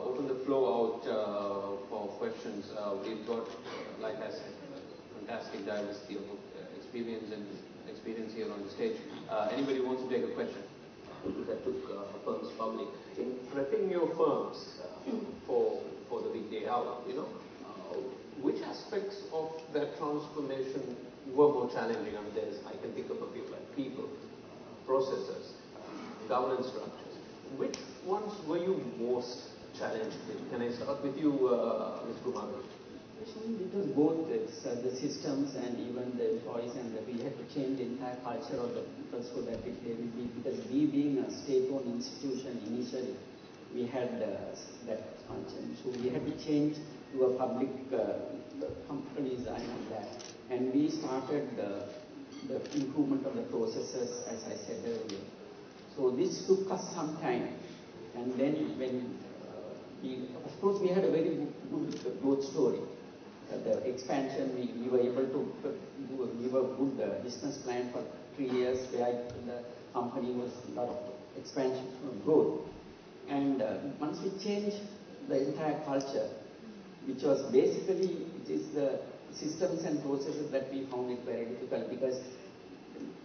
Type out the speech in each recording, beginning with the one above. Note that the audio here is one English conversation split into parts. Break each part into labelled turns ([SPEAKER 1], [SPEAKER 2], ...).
[SPEAKER 1] open the floor out for questions. We've got, like I said, fantastic diversity of experience here on the stage. Anybody wants to take a question? That took firms public. In prepping your firms for the big day out, which aspects of that transformation were more challenging? I mean, I can think of a few, like people, processes, governance structures. Which ones were you most challenged with? Can I start with you, Ms. Kumar?
[SPEAKER 2] It was both the systems and even the employees, and we had to change the entire culture of the people so that they will be, because we being a state-owned institution initially, we had that function. So we had to change to a public company design on that. And we started the improvement of the processes, as I said earlier. So this took us some time. And then when of course, we had a very good growth story. The expansion, we were able to give a good business plan for 3 years, where the company was a lot of expansion and growth. And once we changed the entire culture, which was basically, it is the systems and processes that we found it very difficult, because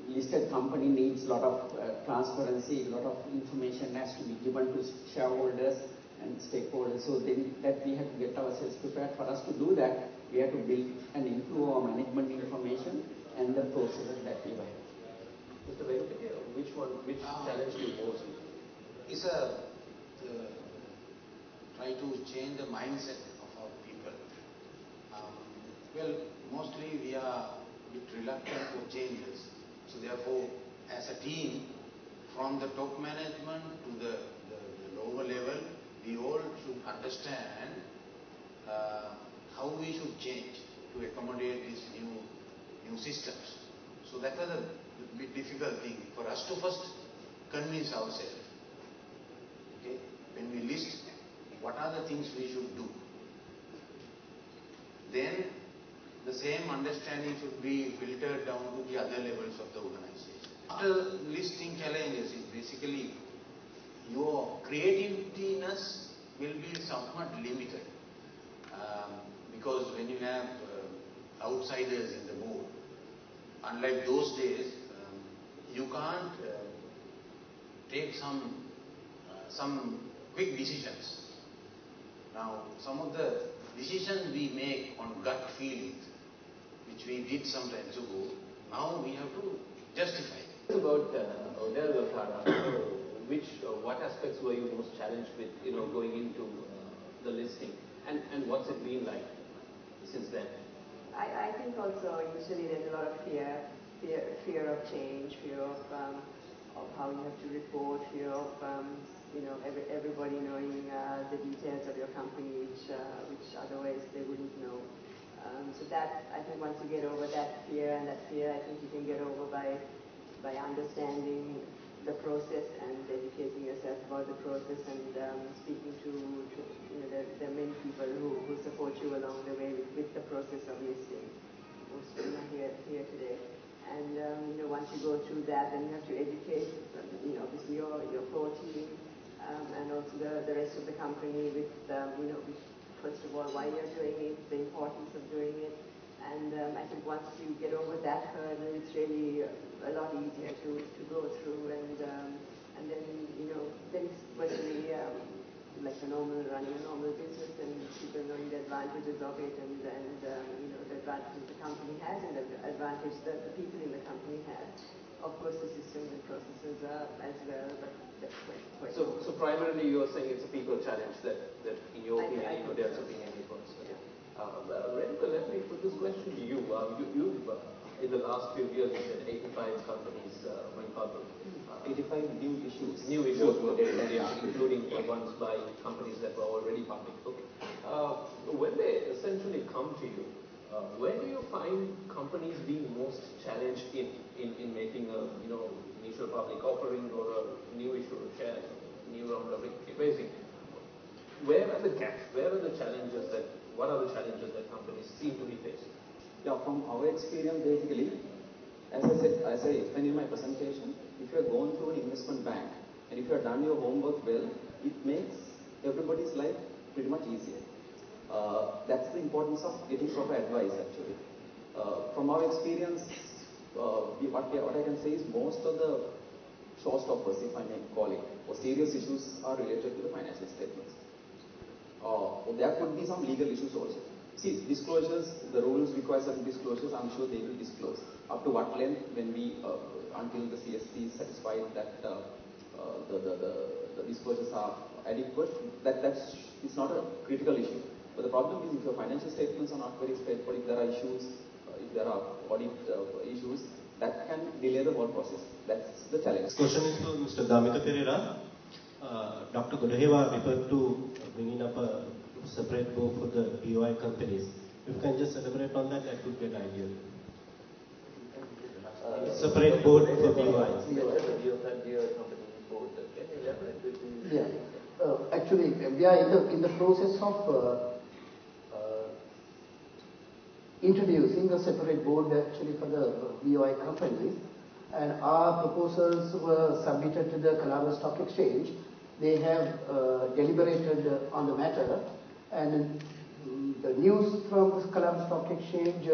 [SPEAKER 2] listed company needs a lot of transparency, a lot of information has to be given to shareholders and stakeholders. So then that we had to get ourselves prepared. For us to do that, we had to build and improve our management information and the processes that we were.
[SPEAKER 1] Mr. Venkataya, which challenge you most?
[SPEAKER 3] It's try to change the mindset of our people. Well, mostly we are a bit reluctant for changes. So therefore, as a team, from the top management to the lower level, we all should understand how we should change to accommodate these new systems. So that was a bit difficult thing for us to first convince ourselves. Okay, when we list what are the things we should do, then the same understanding should be filtered down to the other levels of the organization. After listing challenges is basically your creativeness will be somewhat limited, because when you have outsiders in the board, unlike those days, you can't take some quick decisions. Now, some of the decisions we make on gut feelings, which we did some time ago, now we have to justify.
[SPEAKER 1] About Odell Latara, what aspects were you most challenged with, going into the listing, and what's it been like since then?
[SPEAKER 4] I think also initially there's a lot of fear of change, fear of how you have to report, fear of everybody knowing the details of your company, which otherwise they wouldn't know. So that, I think, once you get over that fear, I think you can get over by understanding the process and educating yourself about the process, and speaking to there are many people who support you along the way with the process of listing. Most of them are here today. And once you go through that, then you have to educate obviously your core team, and also the rest of the company with first of all why you're doing it, the importance of doing it. And I think once you get over that hurdle, it's really a lot easier to go through, and then then it's virtually like running a normal business, and people knowing the advantages of it, and the advantages the company has, and the advantage that the people in the company have. Of course, the systems and processes as well, but that's quite
[SPEAKER 1] So primarily you're saying it's a people challenge that in your opinion, there's opinion it was. Renko, let me put this question to you. You've in the last few years, you said 85 companies went public.
[SPEAKER 2] 85 new issues.
[SPEAKER 1] New issues were there, including ones by companies that were already public. Okay. When they essentially come to you, where do you find companies being most challenged in making a initial public offering or a new issue of shares, new round of raising? Where are the gaps? Where are the challenges what are the challenges that companies seem to be facing?
[SPEAKER 2] Yeah, from our experience, basically, as I explained in my presentation, if you have gone through an investment bank and if you have done your homework well, it makes
[SPEAKER 5] everybody's life pretty much easier. That's the importance of getting proper advice actually. From our experience, what I can say is most of the showstoppers, if I may call it, or serious issues are related to the financial statements. There could be some legal issues also. See, disclosures, the rules require certain disclosures, I'm sure they will disclose. Up to what length, when we, until the CST is satisfied that the disclosures are adequate, it's not a critical issue. But the problem is if your financial statements are not very straightforward, if there are issues, if there are audit issues, that can delay the whole process. That's the challenge.
[SPEAKER 6] This question is to Mr. Damita Pereira. Dr. Godaheva referred to bringing up a separate board for the BOI companies. If you can just elaborate on that, that would be an ideal. Separate board for BOIs.
[SPEAKER 7] Yeah. Actually, we are in the process of introducing a separate board actually for the BOI companies, and our proposals were submitted to the Colombo Stock Exchange. They have deliberated on the matter, and the news from the Colombo Stock Exchange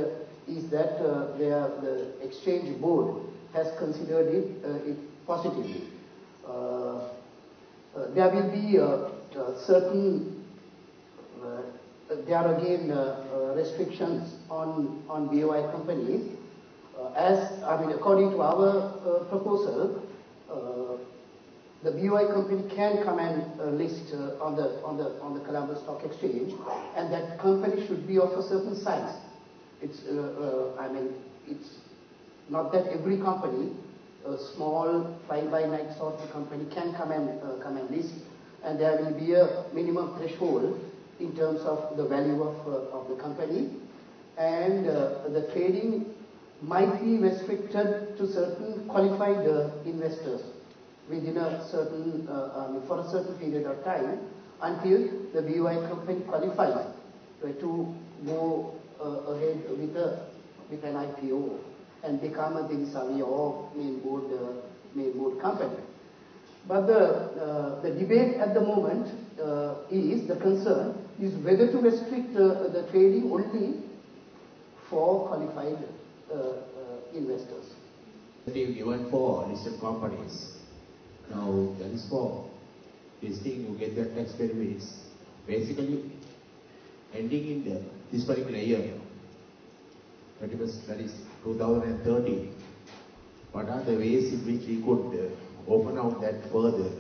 [SPEAKER 7] is that the exchange board has considered it positively. There will be certain, there are again restrictions on BOI companies. According to our proposal, the BOI company can come and list on the Colombo Stock Exchange, and that company should be of a certain size. It's not that every company, a small fly-by-night sort of company, can come and list, and there will be a minimum threshold in terms of the value of the company, and the trading might be restricted to certain qualified investors within a certain, for a certain period of time until the BOI company qualifies to go ahead with an IPO and become a Dinsavi or main board company. But the debate at the moment the concern is whether to restrict the trading only for qualified investors.
[SPEAKER 8] Given for listed companies. Now, that is for listing, you get the tax benefits. Basically, ending in this particular year, that is 2030, what are the ways in which we could open out that further?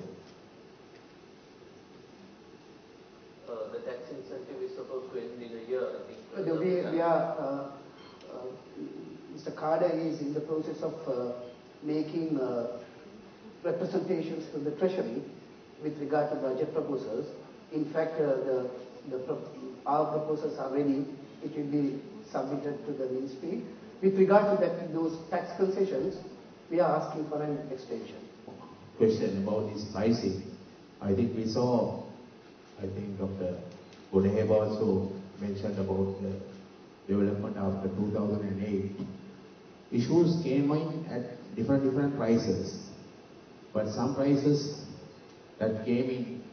[SPEAKER 1] The tax incentive is supposed to end in a year, I think.
[SPEAKER 7] We are, Mr. Kada is in the process of making representations to the Treasury with regard to budget proposals. In fact, our proposals are ready. It will be submitted to the Ministry. With regard to those tax concessions, we are asking for an extension.
[SPEAKER 8] Question about this pricing. I think we saw, Dr. Godaheva also mentioned about the development after 2008. Issues came in at different prices, but some prices that came in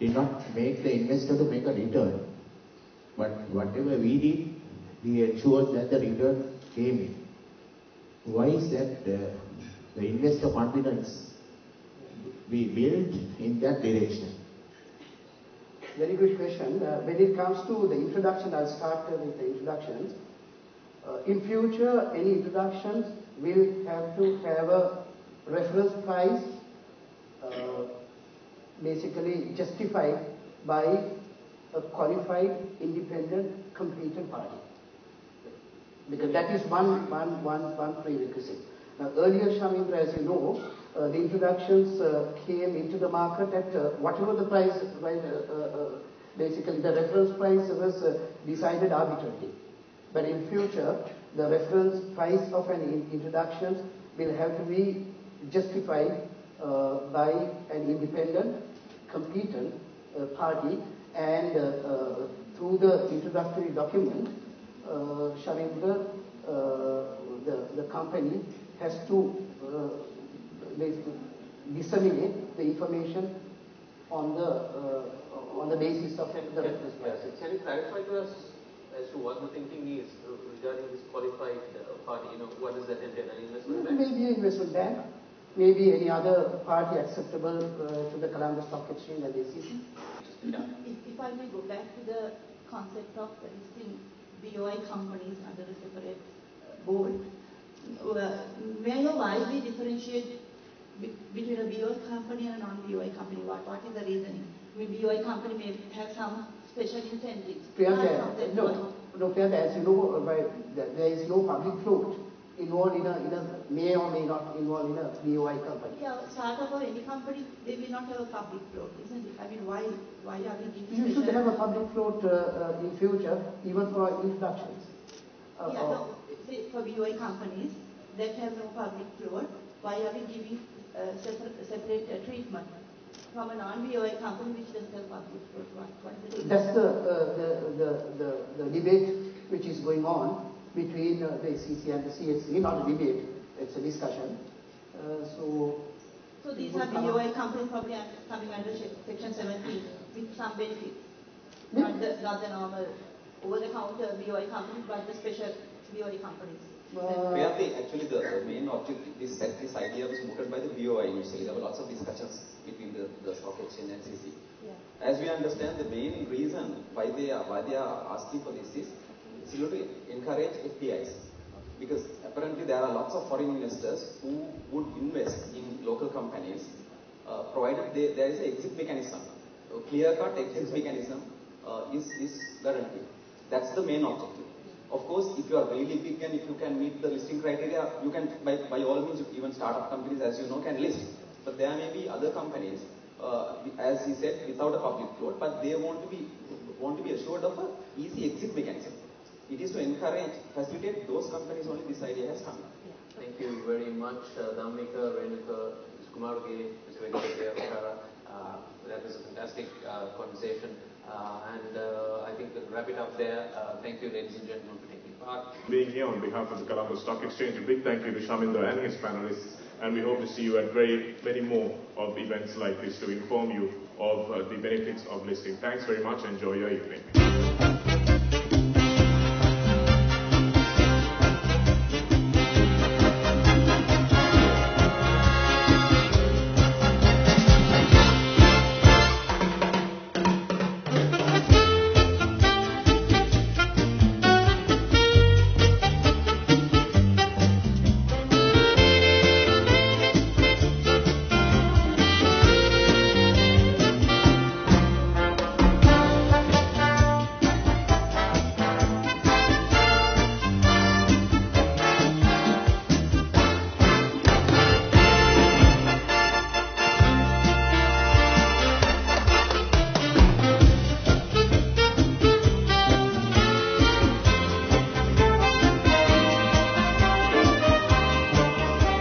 [SPEAKER 8] did not make the investor to make a return. But whatever we did, we ensured that the return came in. Why is that the investor confidence we built in that direction?
[SPEAKER 7] Very good question. When it comes to the introduction, I'll start with the introductions. In future, any introductions will have to have a reference price basically justified by a qualified, independent, competent party. Because that is one prerequisite. Now, earlier, Shamindra, as you know, the introductions came into the market at whatever the price, basically the reference price was decided arbitrarily. But in future, the reference price of an introduction will have to be justified by an independent, competent party, and through the introductory document, Shamindra, the company has to disseminate the information on on the basis of the reference prices.
[SPEAKER 1] Can you clarify to us as to what the thinking is regarding this qualified party? What does that entail? An investment bank?
[SPEAKER 7] Maybe an investment bank, maybe any other party acceptable to the Colombo Stock Exchange and the SEC.
[SPEAKER 1] Yeah.
[SPEAKER 9] If I may go back to the concept of listing BOI companies under a separate board, may I know why we differentiate between a BOI company and a non-BOI company? What is the reasoning? I mean, BOI company may have some special incentives.
[SPEAKER 7] Priyanka, as you know, there is no public float involved in a may or may not involved in a BOI company.
[SPEAKER 9] Yeah, startup or any company, they will not have a public float, isn't it? I mean, why are we giving
[SPEAKER 7] You should have a public float in future, even for introductions.
[SPEAKER 9] For BOI companies that have no public float, why are we giving separate treatment from a non-BOI company which doesn't have public float? What is the
[SPEAKER 7] That's the debate which is going on between the SEC and the CSE. Not a debate, it's a discussion.
[SPEAKER 9] So these are BOI companies probably coming under Section 17 with some benefits. Not the normal over-the-counter BOI companies, but the special BOI companies.
[SPEAKER 5] Actually, the main objective, this idea was mooted by the BOI initially. There were lots of discussions between the stock exchange and SEC.
[SPEAKER 9] Yeah.
[SPEAKER 5] As we understand, the main reason why they are asking for this is to encourage FDIs. Because apparently there are lots of foreign investors who would invest in local companies provided there is an exit mechanism. A clear-cut exit mechanism is guaranteed. That's the main objective. Of course, if you are really big and if you can meet the listing criteria, you can, by all means, even startup companies, as you know, can list. But there may be other companies, as he said, without a public float, but they want to be assured of an easy exit mechanism. It is to encourage, facilitate those companies only this idea has come.
[SPEAKER 1] Thank you very much, Dhammika, Renuka, Mr. Kumarge, Mr. Venkateshwara. That was a fantastic conversation. And I think we'll wrap it up there. Thank you, ladies and gentlemen, for taking part.
[SPEAKER 10] Being here on behalf of the Colombo Stock Exchange, a big thank you to Shamindra and his panelists. And we hope to see you at very many more of events like this to inform you of the benefits of listing. Thanks very much. Enjoy your evening.